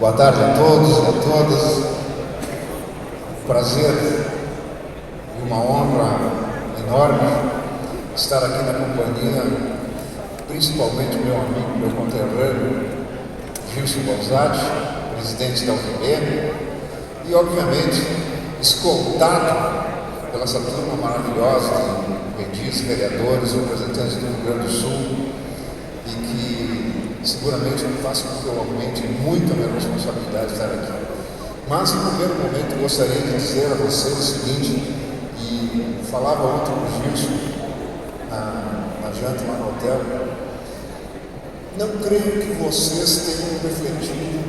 Boa tarde a todos e a todas. Prazer e uma honra enorme estar aqui na companhia, principalmente meu amigo, meu conterrâneo, Gilson Gonzalez, presidente da UFPM, e obviamente escoltado pela essa turma maravilhosa de pedis, vereadores, representantes do Rio Grande do Sul, e que seguramente me faz com que eu aumente muito a minha responsabilidade de estar aqui. Mas, em primeiro momento, gostaria de dizer a vocês o seguinte, e falava ontem com o Gilson na janta lá no hotel: não creio que vocês tenham refletido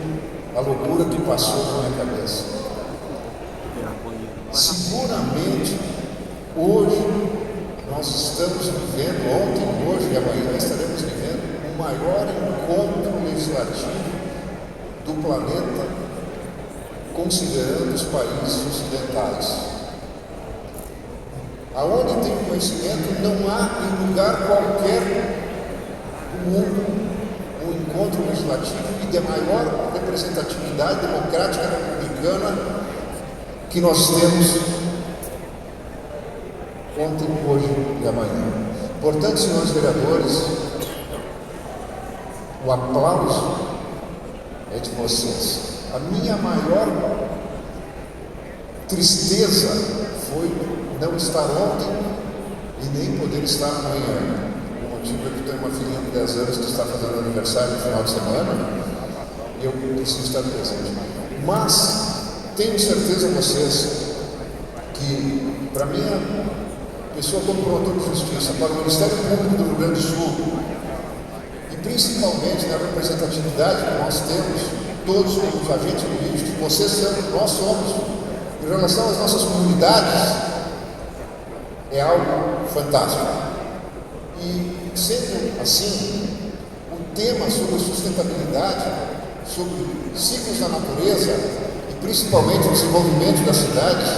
a loucura que passou na minha cabeça. Seguramente, hoje, nós estamos vivendo, ontem, hoje e amanhã estaremos vivendo o maior encontro legislativo do planeta, considerando os países ocidentais. Aonde tem conhecimento, não há em lugar qualquer do mundo um encontro legislativo e de maior representatividade democrática republicana que nós temos ontem, hoje e amanhã. Portanto, senhores vereadores, o aplauso é de vocês. A minha maior tristeza foi não estar ontem e nem poder estar amanhã. O motivo é que tenho uma filhinha de 10 anos que está fazendo aniversário no final de semana e eu preciso estar presente. Mas tenho certeza vocês que, para minha pessoa como promotor de justiça, para o Ministério Público do Rio Grande do Sul, e principalmente na representatividade que nós temos, todos os agentes políticos, vocês são, nós somos, em relação às nossas comunidades, é algo fantástico. E, sendo assim, o tema sobre sustentabilidade, sobre ciclos da natureza e principalmente o desenvolvimento das cidades,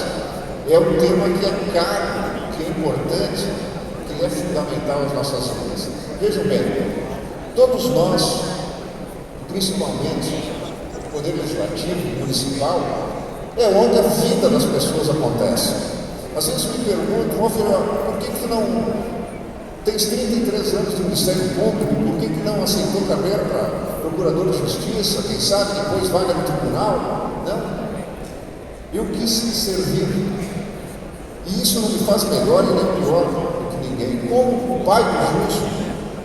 é um tema que é caro, que é importante, que é fundamental às nossas vidas. Vejam bem, todos nós, principalmente o Poder Legislativo, Municipal, é onde a vida das pessoas acontece. Às vezes me perguntam: por que tu não tens 33 anos no Ministério Público, por que não aceitou carreira para procurador de justiça, quem sabe depois vaga no tribunal? Não. Eu quis servir. E isso não me faz melhor e nem pior do que ninguém. Como o pai do Gilson,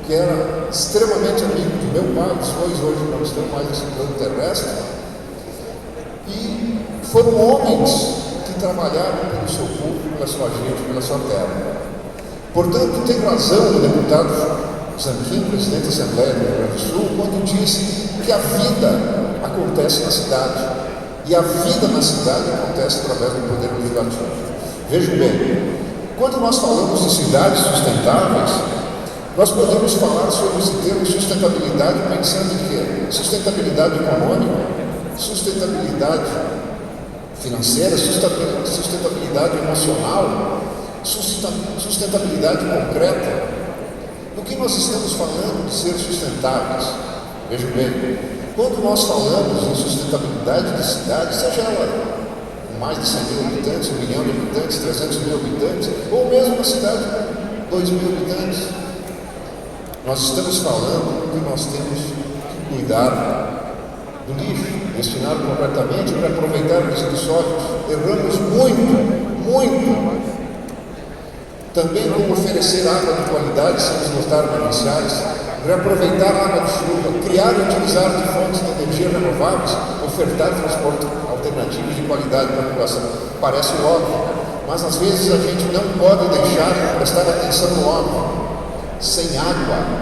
que era extremamente amigo do meu pai, os dois hoje não estão mais nesse plano terrestre, e foram homens que trabalharam pelo seu povo, pela sua gente, pela sua terra. Portanto, tem razão o deputado Zanquim, presidente da Assembleia do Rio Grande do Sul, quando disse que a vida acontece na cidade, e a vida na cidade acontece através do Poder Legislativo. Vejam bem, quando nós falamos de cidades sustentáveis, nós podemos falar sobre esse termo sustentabilidade pensando em quê? Sustentabilidade econômica, sustentabilidade financeira, sustentabilidade emocional, sustentabilidade concreta. Do que nós estamos falando de ser sustentáveis? Vejam bem, quando nós falamos em sustentabilidade de cidades, seja ela com mais de 100 mil habitantes, 1 milhão de habitantes, 300 mil habitantes, ou mesmo uma cidade com 2 mil habitantes, nós estamos falando que nós temos que cuidar do lixo, destinar completamente para aproveitar os resíduos sólidos. Erramos muito. Também como oferecer água de qualidade sem esgotar mananciais, reaproveitar a água de chuva, criar e utilizar de fontes de energia renováveis, ofertar transporte alternativo de qualidade para a população. Parece óbvio, mas às vezes a gente não pode deixar de prestar atenção no óbvio. Sem água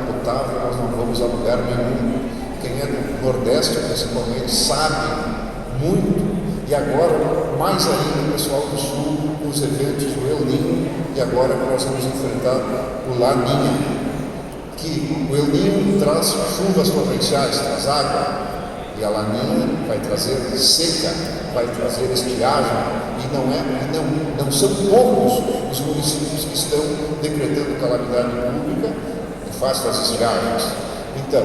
potável, nós não vamos a lugar nenhum. Quem é do Nordeste, principalmente, sabe muito. E agora, mais ainda, o pessoal do Sul, com os eventos do El Niño, e agora nós vamos enfrentar o La Niña, que o El Niño traz chuvas torrenciais, traz água, e a La Niña vai trazer seca, vai trazer estiagem, e não são poucos os municípios que estão decretando calamidade pública em face das estiagens. Então,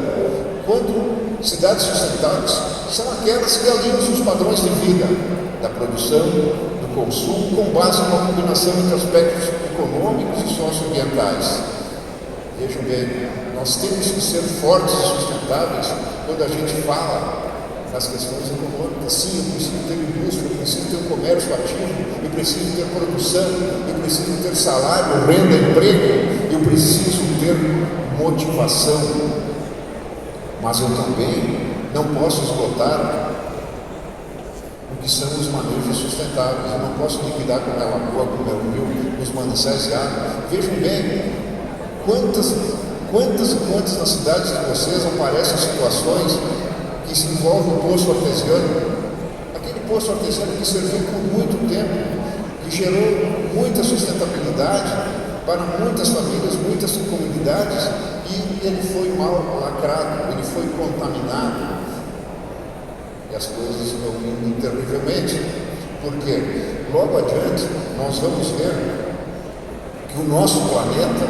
quando cidades sustentáveis são aquelas que alinham os padrões de vida, da produção, do consumo, com base numa combinação entre aspectos econômicos e socioambientais. Vejam bem, nós temos que ser fortes e sustentáveis quando a gente fala nas questões econômicas. Sim, eu preciso ter indústria, eu preciso ter um comércio ativo, eu preciso ter produção, eu preciso ter salário, renda, emprego, eu preciso ter motivação. Mas eu também não posso esgotar o que são os manejos sustentáveis. Eu não posso liquidar com a lagoa, com o meu rio, os mananciais de água. Vejam bem, quantas nas cidades de vocês aparecem situações que se envolvem o poço artesiano, aquele poço artesiano que serviu por muito tempo, que gerou muita sustentabilidade para muitas famílias, muitas comunidades, e ele foi mal lacrado, ele foi contaminado, e as coisas estão indo terrivelmente, porque logo adiante nós vamos ver que o nosso planeta,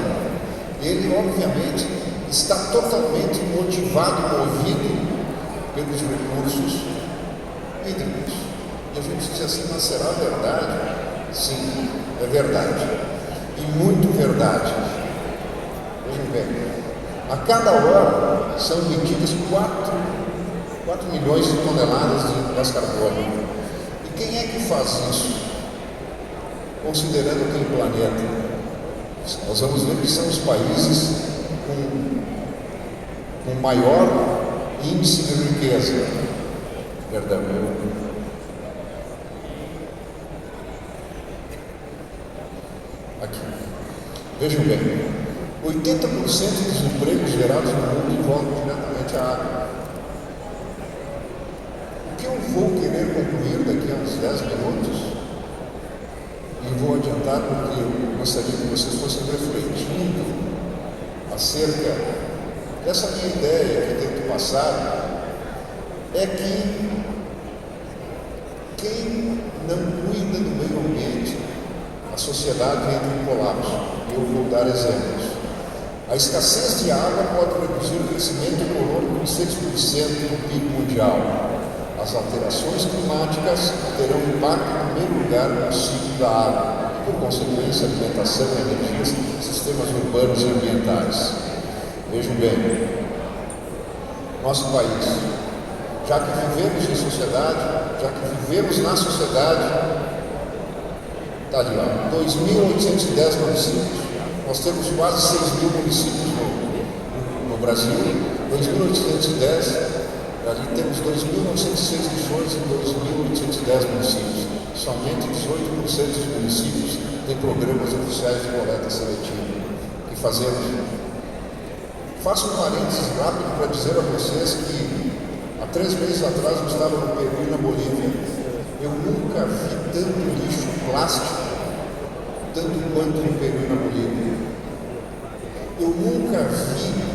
ele obviamente está totalmente motivado, movido pelos recursos hídricos. E a gente diz assim, mas será verdade? Sim, é verdade. E muito verdade. Vejam bem, a cada hora são emitidas 4 milhões de toneladas de gás carbônico. E quem é que faz isso? Considerando aquele planeta, nós vamos ver que são os países com maior índice de riqueza. Perdão. Aqui. Vejam bem, 80% dos empregos gerados no mundo envolvem diretamente a água. O que eu vou querer concluir daqui a uns 10 minutos, e vou adiantar porque eu gostaria que vocês fossem refletindo acerca dessa minha ideia que eu tento passar, é que quem não cuida do meio ambiente, a sociedade entra em colapso. Eu vou dar exemplos. A escassez de água pode reduzir o crescimento econômico em 6% do PIB mundial. As alterações climáticas terão impacto, em primeiro lugar, no ciclo da água, e, por consequência, alimentação, energias, sistemas urbanos e ambientais. Vejam bem, nosso país, já que vivemos em sociedade, já que vivemos na sociedade, está ali, 2.810 municípios. Nós temos quase 6.000 municípios no Brasil, 2.810. Ali temos 2.906 regiões e 2.810 municípios. Somente 18% dos municípios têm programas oficiais de coleta seletiva. O que fazemos? Faço um parênteses rápido para dizer a vocês que há 3 meses atrás eu estava no Peru e na Bolívia. Eu nunca vi tanto lixo plástico, tanto quanto no Peru e na Bolívia. Eu nunca vi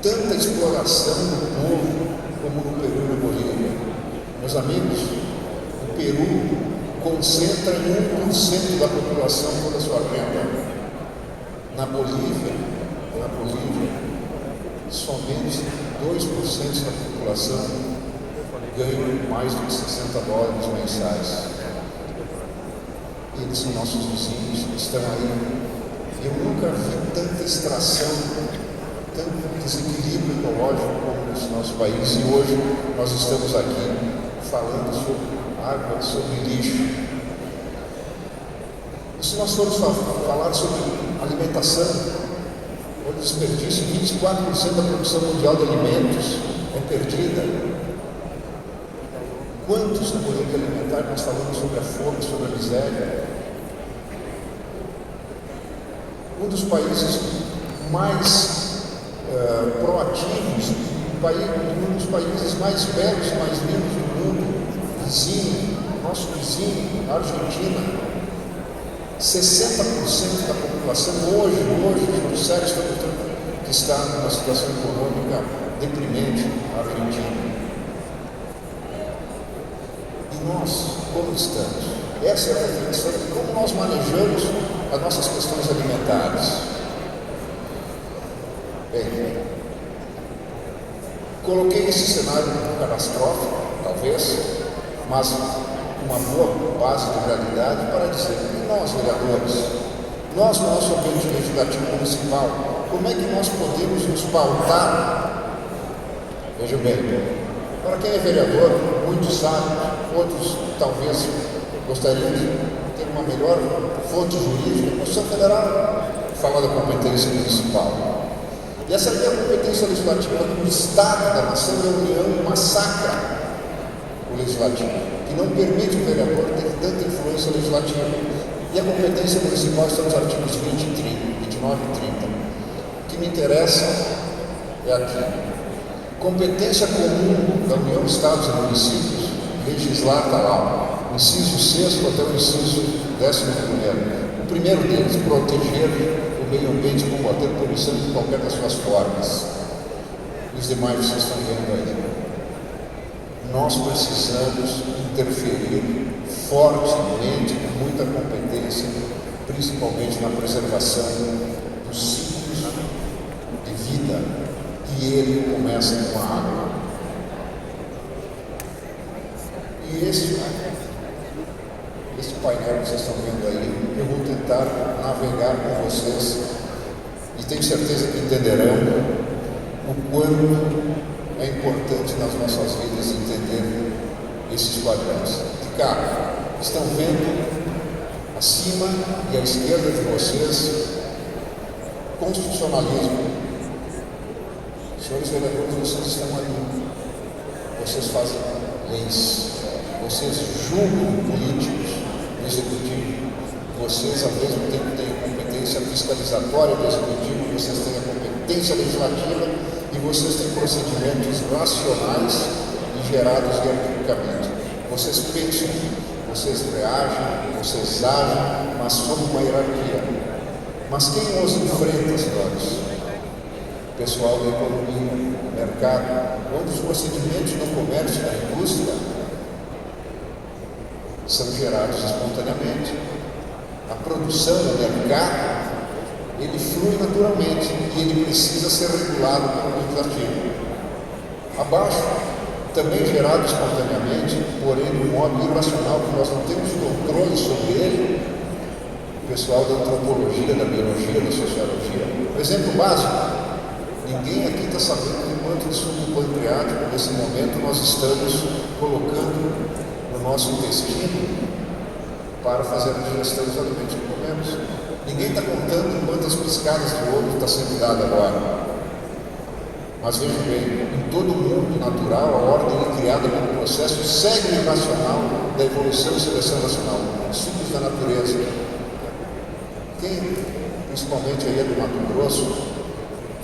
tanta exploração do povo como no Peru e na Bolívia. Meus amigos, o Peru concentra em 1% da população toda a sua renda. Na Bolívia, somente 2% da população ganham mais de $60 mensais. Eles são nossos vizinhos, estão aí. Eu nunca vi tanta extração, tanto desequilíbrio ecológico como nesse nosso país, e hoje nós estamos aqui falando sobre água, sobre lixo. E se nós formos falar sobre alimentação, o desperdício, 24% da produção mundial de alimentos é perdida. Quantos na política alimentar nós falamos sobre a fome, sobre a miséria? Um dos países mais proativos, um dos países mais belos e mais lindos do mundo, vizinho, nosso vizinho, a Argentina, 60% da população hoje, no século que está numa situação econômica deprimente, a Argentina. E nós, como estamos? Essa é a reflexão de como nós manejamos as nossas questões alimentares. Bem, Coloquei esse cenário catastrófico, talvez, mas uma boa base de realidade para dizer que nós, vereadores, nós, no nosso ambiente legislativo municipal, como é que nós podemos nos pautar? Veja bem, para quem é vereador, muitos sabem, outros talvez gostariam de ter uma melhor fonte jurídica. A Constituição Federal fala da competência municipal. E essa minha competência legislativa do Estado, da nação da União, massacra o legislativo, que não permite o vereador ter tanta influência legislativa. E a competência municipal está nos artigos 20 e 30, 29 e 30. O que me interessa é aqui. Competência comum da União, Estados e Municípios, legislar está lá, inciso 6 até o inciso 11º. O primeiro deles, proteger o meio ambiente e combater a poluição de qualquer das suas formas. Os demais vocês estão vendo aí. Nós precisamos interferir fortemente, com muita competência, principalmente na preservação dos ciclos de vida, e ele começa com a água. E esse painel que vocês estão vendo aí, eu vou tentar navegar com vocês e tenho certeza que entenderão o quanto é importante nas nossas vidas entender esses quadrantes. De cá, estão vendo acima e à esquerda de vocês constitucionalismo. Senhores vereadores, vocês estão ali. Vocês fazem leis. Vocês julgam políticos no executivo. Vocês, ao mesmo tempo, têm a competência fiscalizatória do executivo, vocês têm a competência legislativa e vocês têm procedimentos racionais e gerados hierarquicamente. Vocês pensam, vocês reagem, vocês agem, mas sob uma hierarquia. Mas quem os enfrenta, senhores? O pessoal da economia, do mercado, onde os procedimentos no comércio e na indústria são gerados espontaneamente. A produção do mercado, ele flui naturalmente e ele precisa ser regulado pelo legislativo. Abaixo, também gerado espontaneamente, porém de um modo irracional, que nós não temos controle sobre ele, o pessoal da antropologia, da biologia, da sociologia. Por exemplo básico, ninguém aqui está sabendo de quanto de suco pancreático, nesse momento, nós estamos colocando no nosso intestino para fazer a digestão dos alimentos que comemos. Ninguém está contando quantas piscadas de ovo está sendo dada agora. Mas vejam bem, em todo o mundo natural, a ordem é criada pelo processo semi-racional da evolução e seleção nacional, ciclos da natureza. Quem, principalmente aí é do Mato Grosso,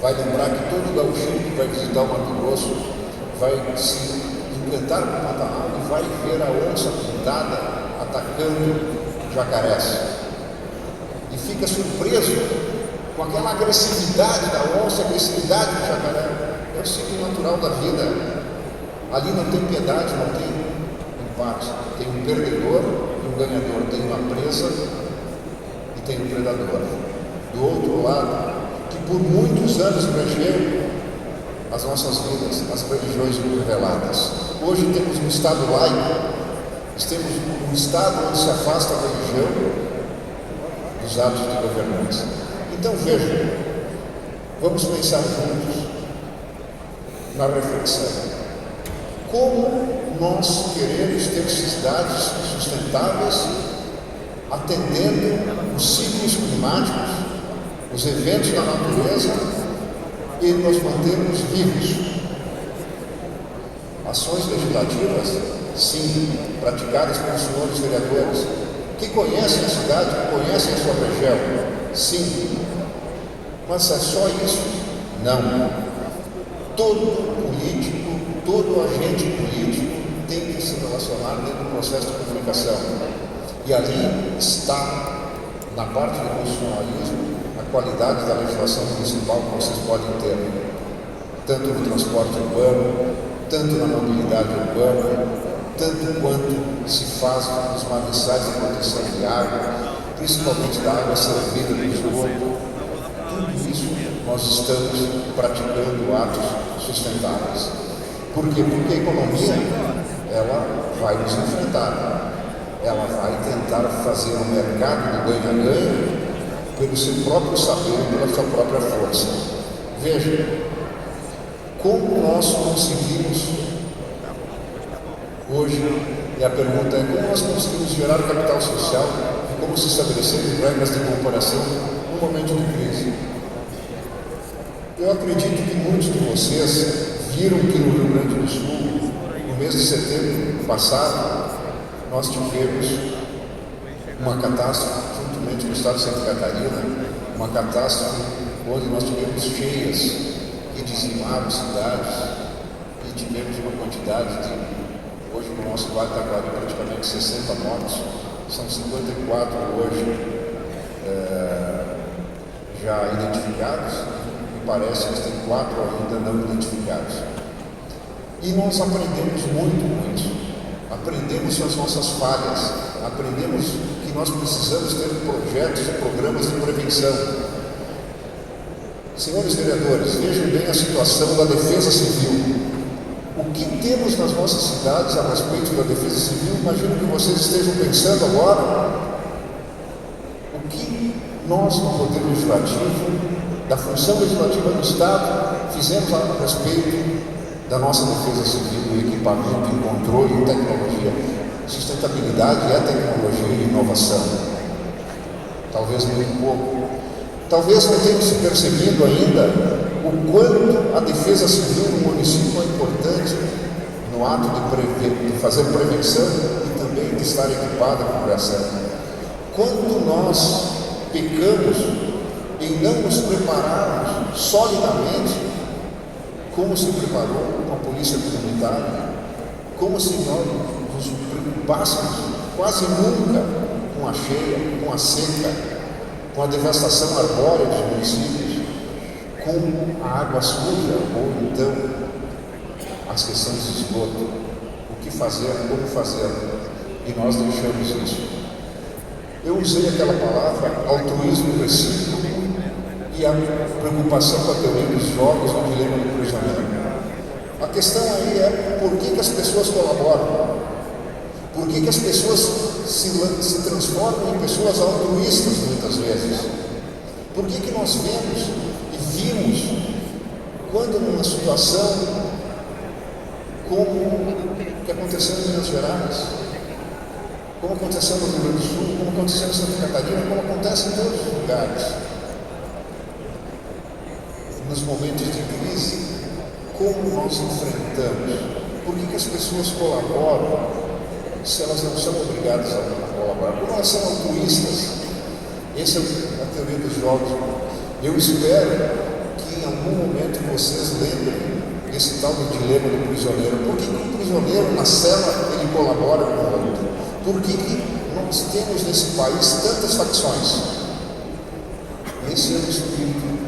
vai lembrar que todo gaúcho que vai visitar o Mato Grosso vai se encantar com o Pantanal e vai ver a onça pintada atacando jacarés. E fica surpreso com aquela agressividade da onça, agressividade do jacaré. É o ciclo natural da vida. Ali não tem piedade, não tem empate. Tem um perdedor e um ganhador. Tem uma presa e tem um predador. Do outro lado, que por muitos anos regeu as nossas vidas, as religiões reveladas. Hoje temos um Estado laico, temos um Estado onde se afasta a religião dos atos de governança. Então vejam, vamos pensar juntos na reflexão. Como nós queremos ter cidades sustentáveis, atendendo os ciclos climáticos, os eventos da natureza e nos mantermos vivos? Ações legislativas, sim, praticadas pelos senhores vereadores, que conhecem a cidade, que conhecem a sua região, sim. Mas é só isso? Não. Todo político, todo agente político tem que se relacionar dentro do processo de comunicação. E ali está, na parte do constitucionalismo, a qualidade da legislação municipal que vocês podem ter, tanto no transporte urbano, tanto na mobilidade urbana, tanto quanto se faz nos mananciais de proteção de água, principalmente da água servida do esgoto. Tudo isso nós estamos praticando atos sustentáveis. Por quê? Porque a economia, ela vai nos enfrentar. Ela vai tentar fazer um mercado do ganha-ganha pelo seu próprio saber e pela sua própria força. Veja, como nós conseguimos hoje, e a pergunta é como nós conseguimos gerar capital social e como se estabelecer regras de comparação no momento de crise. Eu acredito que muitos de vocês viram que no Rio Grande do Sul, no mês de setembro passado, nós tivemos uma catástrofe, juntamente com o estado de Santa Catarina, uma catástrofe onde nós tivemos cheias que dizimaram cidades e tivemos uma quantidade de, hoje no nosso Vale do Taquari, praticamente 60 mortos, são 54 hoje já identificados, e parece que tem 4 ainda não identificados. E nós aprendemos muito com isso. Aprendemos com as nossas falhas, aprendemos que nós precisamos ter projetos e programas de prevenção. Senhores vereadores, vejam bem a situação da defesa civil. O que temos nas nossas cidades a respeito da defesa civil? Imagino que vocês estejam pensando agora o que nós, no Poder Legislativo, da função legislativa do Estado, fizemos a respeito da nossa defesa civil, o equipamento, o controle, a tecnologia. Sustentabilidade é tecnologia e inovação. Talvez muito pouco. Talvez não tenhamos se percebido ainda o quanto a defesa civil no município é importante no ato de fazer prevenção e também de estar equipada com reação. Quanto nós pecamos em não nos prepararmos solidamente como se preparou com a polícia comunitária, como se nós nos preocupássemos quase nunca com a cheia, com a seca, com a devastação arbórea dos municípios, com a água suja, ou então as questões de esgoto, o que fazer, como fazer, e nós deixamos isso. Eu usei aquela palavra altruísmo recíproco e a preocupação com a teoria dos jogos no dilema do prisioneiro. A questão aí é por que as pessoas colaboram? Por que as pessoas se transformam em pessoas altruístas muitas vezes? Por que nós vemos e vimos quando numa situação como que aconteceu em Minas Gerais, como aconteceu no Rio Grande do Sul, como aconteceu em Santa Catarina, como acontece em todos os lugares, nos momentos de crise, como nós enfrentamos? Por que as pessoas colaboram se elas não são obrigadas a colaborar? Porque elas são altruístas. Essa é a teoria dos jogos. Eu espero que em algum momento vocês lembrem desse tal do dilema do prisioneiro. Por que o prisioneiro na cela ele colabora com o outro? Por que nós temos nesse país tantas facções? Esse é o espírito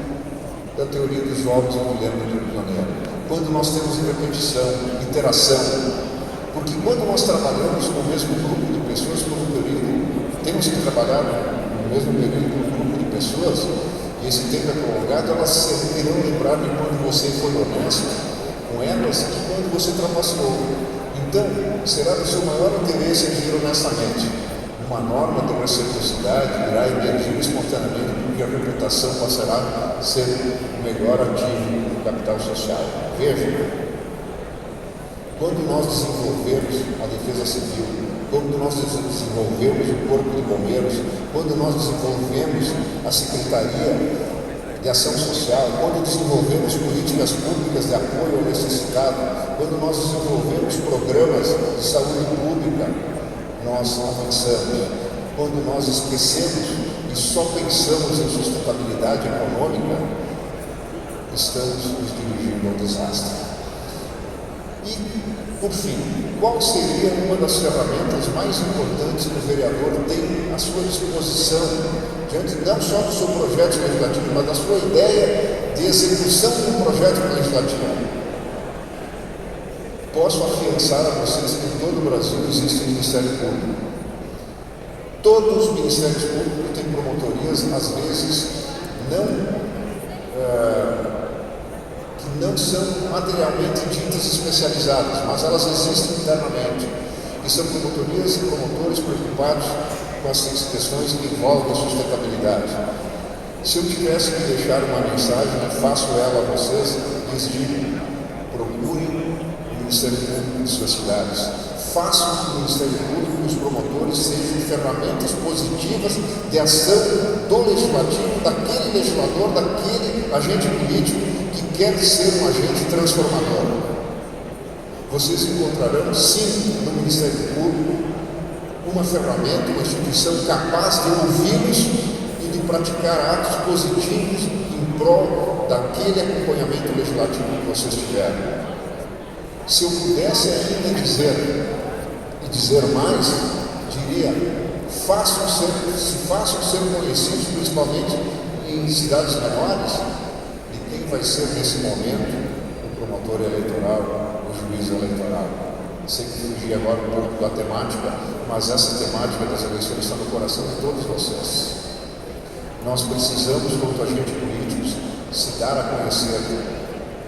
da teoria dos jogos e do dilema do prisioneiro. Quando nós temos repetição, interação, porque quando nós trabalhamos com o mesmo grupo de pessoas por um período, temos que trabalhar no mesmo período com um grupo de pessoas, e esse tempo é prolongado, elas se irão lembrar de quando você foi honesto com elas e quando você trapaceou. Então, será do seu maior interesse agir honestamente. Uma norma de reciprocidade irá emergir espontaneamente, porque a reputação passará a ser o melhor ativo do capital social. Veja, quando nós desenvolvemos a defesa civil, quando nós desenvolvemos o Corpo de Bombeiros, quando nós desenvolvemos a Secretaria de Ação Social, quando desenvolvemos políticas públicas de apoio ao necessitado, quando nós desenvolvemos programas de saúde pública, nós avançamos. Quando nós esquecemos e só pensamos em sustentabilidade econômica, estamos nos dirigindo ao desastre. E, por fim, qual seria uma das ferramentas mais importantes que o vereador tem à sua disposição, diante não só do seu projeto legislativo, mas da sua ideia de execução de um projeto legislativo? Posso afiançar a vocês que em todo o Brasil existe um Ministério Público. Todos os Ministérios Públicos têm promotorias, às vezes, não que que não são materialmente ditas especializadas, mas elas existem internamente, e são promotorias e promotores preocupados com as questões que envolvem a sustentabilidade. Se eu tivesse que deixar uma mensagem, eu faço ela a vocês, lhes digo: procurem o Ministério Público de suas cidades. Façam que o Ministério Público e os promotores sejam ferramentas positivas de ação do legislativo, daquele legislador, daquele agente político que quer ser um agente transformador. Vocês encontrarão, sim, no Ministério Público, uma ferramenta, uma instituição capaz de ouvi-los e de praticar atos positivos em prol daquele acompanhamento legislativo que vocês tiveram. Se eu pudesse ainda dizer mais, diria: façam ser conhecidos, principalmente em cidades menores, de quem vai ser nesse momento o promotor eleitoral, o juiz eleitoral. Sei que fugi agora um pouco da temática, mas essa temática das eleições está no coração de todos vocês. Nós precisamos, como agentes políticos, se dar a conhecer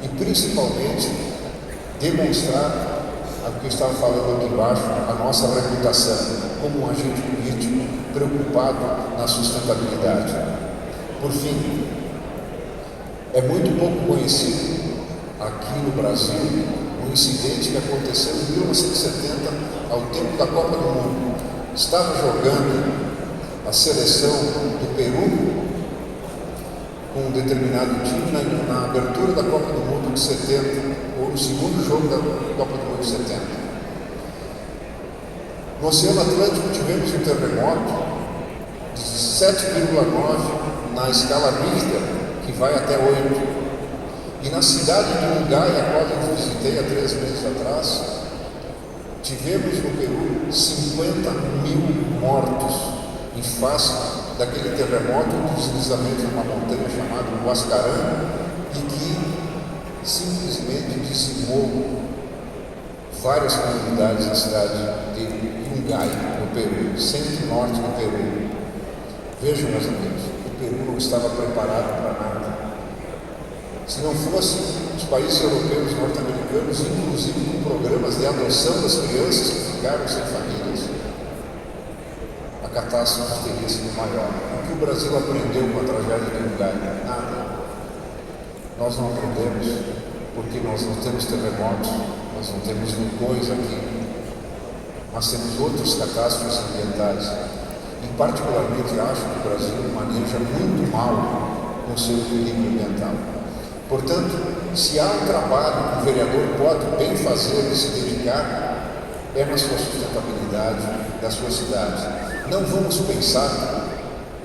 e principalmente demonstrar o que eu estava falando aqui embaixo, a nossa reputação como um agente político preocupado na sustentabilidade. Por fim, é muito pouco conhecido aqui no Brasil um incidente que aconteceu em 1970, ao tempo da Copa do Mundo. Estava jogando a seleção do Peru com um determinado time na abertura da Copa do Mundo de 70, ou no segundo jogo da Copa do Mundo de 70. No Oceano Atlântico tivemos um terremoto de 7,9 na escala Richter, que vai até 8. E na cidade de Ungay, a qual eu visitei há 3 meses atrás, tivemos no Peru 50 mil mortos em face daquele terremoto, um deslizamento de uma montanha chamada Huascarán, e que simplesmente dizimou várias comunidades da cidade de Ungay, no Peru, centro-norte do Peru. Vejam, meus amigos, o Peru não estava preparado para nada. Se não fossem os países europeus norte-americanos, inclusive com programas de adoção das crianças que ficaram sem famílias, a catástrofe teria sido maior. O que o Brasil aprendeu com a tragédia de Ungay? Nada. Nós não aprendemos porque nós não temos terremotos, nós não temos vulcões aqui, mas temos outras catástrofes ambientais. E particularmente acho que o Brasil maneja muito mal o seu equilíbrio ambiental. Portanto, se há um trabalho que o vereador pode bem fazer e se dedicar, é na sua sustentabilidade da sua cidade. Não vamos pensar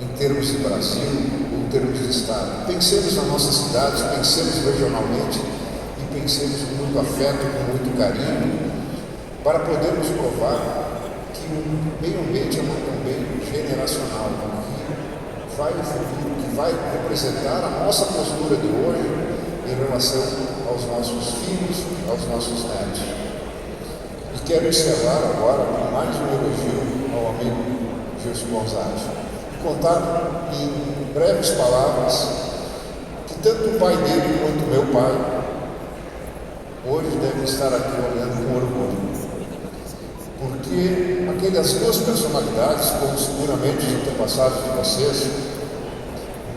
em termos de Brasil ou em termos de Estado. Pensemos nas nossas cidades, pensemos regionalmente e pensemos com muito afeto, com muito carinho, para podermos provar que o meio ambiente é um bem generacional, que vai evoluir, que vai representar a nossa postura de hoje em relação aos nossos filhos, aos nossos netos. E quero encerrar agora com mais um elogio ao amigo Gilson Gonzalez. E contar em breves palavras que tanto o pai dele quanto o meu pai hoje devem estar aqui olhando com orgulho. Porque aquelas duas personalidades, como seguramente os antepassados de vocês,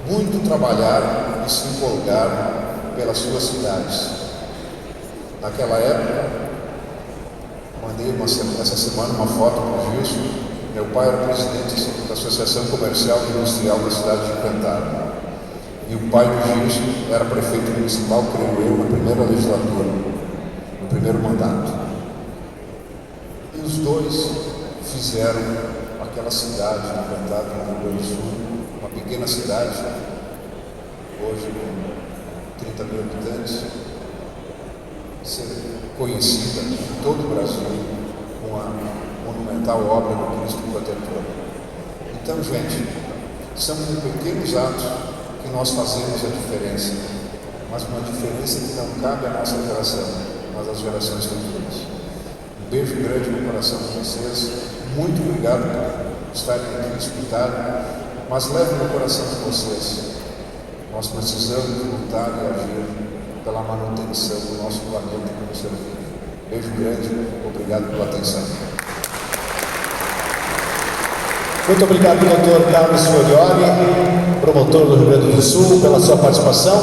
muito trabalharam e se empolgaram pelas suas cidades. Naquela época, mandei essa semana uma foto para o Gilson. Meu pai era presidente da Associação Comercial e Industrial da cidade de Cantaro. E o pai do Gilson era prefeito municipal, creio eu, na primeira legislatura, no primeiro mandato. E os dois fizeram aquela cidade de Cantaro, no Rio Grande do Sul, uma pequena cidade, hoje com 30 mil habitantes, ser conhecida em todo o Brasil com a monumental obra do Cristo Protetor. Então, gente, são pequenos atos que nós fazemos a diferença, mas uma diferença que não cabe à nossa geração, mas às gerações futuras. Um beijo grande no coração de vocês, muito obrigado por estarem aqui escutando, mas leve no coração de vocês. Nós precisamos lutar e agir pela manutenção do nosso planeta como ser vivo. Beijo grande, obrigado pela atenção. Muito obrigado, doutor Carlos Fiorioli, promotor do Rio Grande do Sul, pela sua participação.